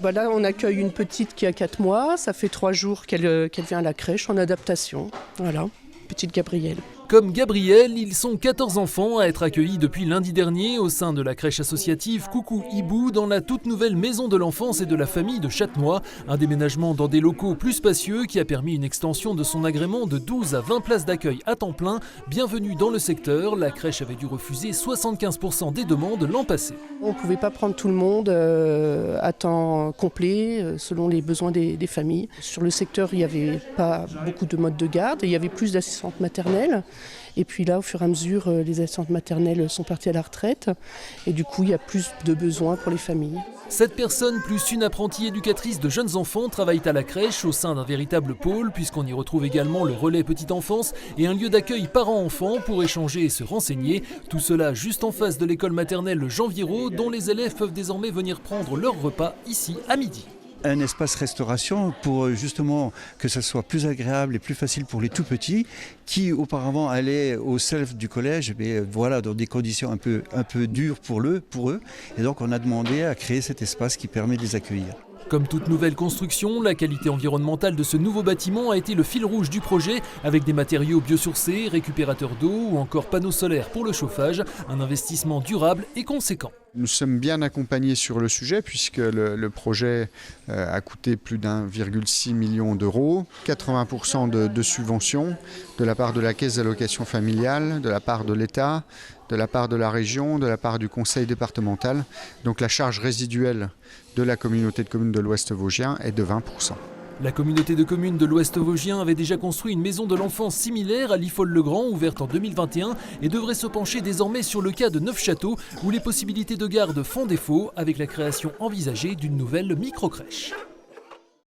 Là, on accueille une petite qui a 4 mois. Ça fait 3 jours qu'elle vient à la crèche en adaptation. Voilà, petite Gabrielle. Comme Gabriel, ils sont 14 enfants à être accueillis depuis lundi dernier au sein de la crèche associative Coucou Hibou dans la toute nouvelle maison de l'enfance et de la famille de Châtenois. Un déménagement dans des locaux plus spacieux qui a permis une extension de son agrément de 12 à 20 places d'accueil à temps plein. Bienvenue dans le secteur, la crèche avait dû refuser 75% des demandes l'an passé. On ne pouvait pas prendre tout le monde à temps complet selon les besoins des familles. Sur le secteur, il n'y avait pas beaucoup de modes de garde, il y avait plus d'assistantes maternelles. Et puis là, au fur et à mesure, les assistantes maternelles sont parties à la retraite. Et du coup, il y a plus de besoins pour les familles. 7 personnes plus une apprentie éducatrice de jeunes enfants travaillent à la crèche au sein d'un véritable pôle puisqu'on y retrouve également le relais petite enfance et un lieu d'accueil parents-enfants pour échanger et se renseigner. Tout cela juste en face de l'école maternelle Jean Viraud dont les élèves peuvent désormais venir prendre leur repas ici à midi. Un espace restauration pour justement que ça soit plus agréable et plus facile pour les tout petits qui auparavant allaient au self du collège, mais voilà, dans des conditions un peu dures pour eux. Et donc on a demandé à créer cet espace qui permet de les accueillir. Comme toute nouvelle construction, la qualité environnementale de ce nouveau bâtiment a été le fil rouge du projet, avec des matériaux biosourcés, récupérateurs d'eau ou encore panneaux solaires pour le chauffage, un investissement durable et conséquent. Nous sommes bien accompagnés sur le sujet puisque le projet a coûté plus d'1,6 million d'euros, 80% de subventions de la part de la Caisse d'allocation familiale, de la part de l'État, de la part de la région, de la part du conseil départemental. Donc la charge résiduelle de la communauté de communes de l'Ouest Vosgien est de 20%. La communauté de communes de l'Ouest Vosgien avait déjà construit une maison de l'enfance similaire à Liffol-le-Grand, ouverte en 2021, et devrait se pencher désormais sur le cas de Neufchâteau, où les possibilités de garde font défaut, avec la création envisagée d'une nouvelle microcrèche.